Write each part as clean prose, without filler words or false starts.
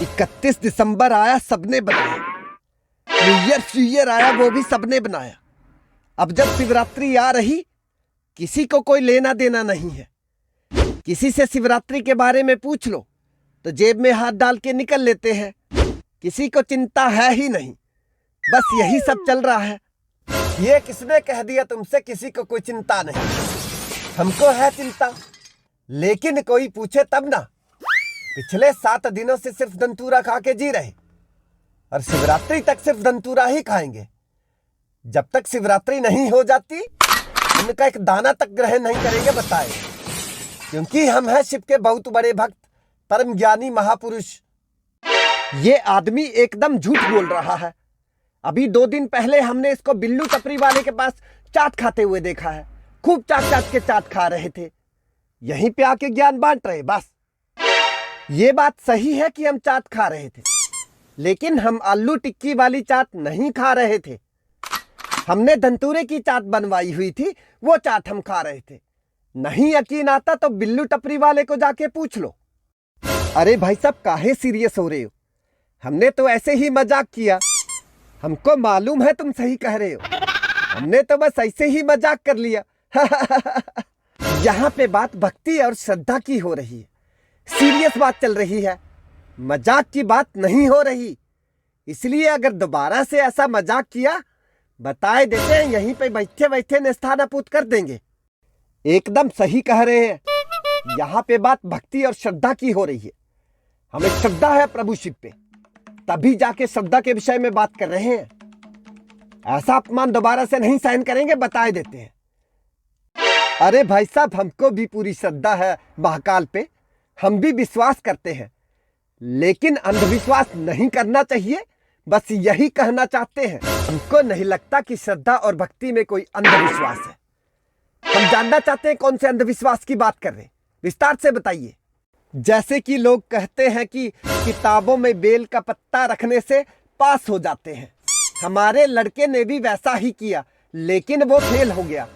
31 दिसंबर आया, सबने बनाया। न्यू ईयर आया, वो भी सबने बनाया। अब जब शिवरात्रि आ रही, किसी को कोई लेना देना नहीं है। किसी से शिवरात्रि के बारे में पूछ लो तो जेब में हाथ डाल के निकल लेते हैं। किसी को चिंता है ही नहीं, बस यही सब चल रहा है। ये किसने कह दिया तुमसे किसी को कोई चिंता नहीं? हमको है चिंता, लेकिन कोई पूछे तब ना। पिछले 7 दिनों से सिर्फ दंतूरा खा के जी रहे, और शिवरात्रि तक सिर्फ दंतूरा ही खाएंगे। जब तक शिवरात्रि नहीं हो जाती, उनका एक दाना तक ग्रहण नहीं करेंगे, बताए। क्योंकि हम हैं शिव के बहुत बड़े भक्त, परम ज्ञानी महापुरुष। ये आदमी एकदम झूठ बोल रहा है। अभी 2 दिन पहले हमने इसको बिल्लू टपरी वाले के पास चाट खाते हुए देखा है। खूब चाट के चाट खा रहे थे। यहीं पे आके ज्ञान बांट रहे। बस ये बात सही है कि हम चाट खा रहे थे, लेकिन हम आलू टिक्की वाली चाट नहीं खा रहे थे। हमने धंतूरे की चाट बनवाई हुई थी, वो चाट हम खा रहे थे। नहीं यकीन आता तो बिल्लू टपरी वाले को जाके पूछ लो। अरे भाई साहब, काहे सीरियस हो रहे हो? हमने तो ऐसे ही मजाक किया। हमको मालूम है तुम सही कह रहे हो। हमने तो बस ऐसे ही मजाक कर लिया। यहाँ पे बात भक्ति और श्रद्धा की हो रही है। सीरियस बात चल रही है, मजाक की बात नहीं हो रही। इसलिए अगर दोबारा से ऐसा मजाक किया, बताए देते हैं, यहीं पे बैठे बैठे निस्थानापूत कर देंगे। एकदम सही कह रहे हैं। यहाँ पे बात भक्ति और श्रद्धा की हो रही है। हमें श्रद्धा है प्रभु शिव पे, तभी जाके श्रद्धा के विषय में बात कर रहे हैं। ऐसा अपमान दोबारा से नहीं सहन करेंगे, बताए देते हैं। अरे भाई साहब, हमको भी पूरी श्रद्धा है महाकाल पे, हम भी विश्वास करते हैं, लेकिन अंधविश्वास नहीं करना चाहिए, बस यही कहना चाहते हैं। हमको नहीं लगता कि श्रद्धा और भक्ति में कोई अंधविश्वास है। हम जानना चाहते हैं कौन से अंधविश्वास की बात कर रहे हैं, विस्तार से बताइए। जैसे कि लोग कहते हैं कि किताबों में बेल का पत्ता रखने से पास हो जाते हैं। हमारे लड़के ने भी वैसा ही किया, लेकिन वो फेल हो गया।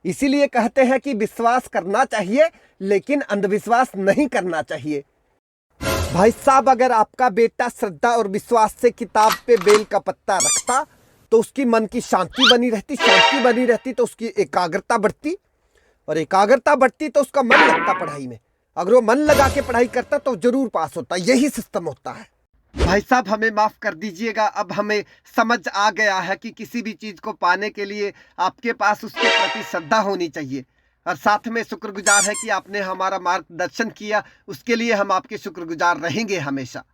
इसीलिए कहते हैं कि विश्वास करना चाहिए, लेकिन अंधविश्वास नहीं करना चाहिए। भाई साहब, अगर आपका बेटा श्रद्धा और विश्वास से किताब पे बेल का पत्ता रखता तो उसकी मन की शांति बनी रहती। शांति बनी रहती तो उसकी एकाग्रता बढ़ती, और एकाग्रता बढ़ती तो उसका मन लगता पढ़ाई में। अगर वो मन लगा के पढ़ाई करता तो जरूर पास होता। यही सिस्टम होता है। भाई साहब, हमें माफ कर दीजिएगा। अब हमें समझ आ गया है कि किसी भी चीज को पाने के लिए आपके पास उसके प्रति श्रद्धा होनी चाहिए, और साथ में शुक्रगुजार है कि आपने हमारा मार्गदर्शन किया। उसके लिए हम आपके शुक्रगुजार रहेंगे हमेशा।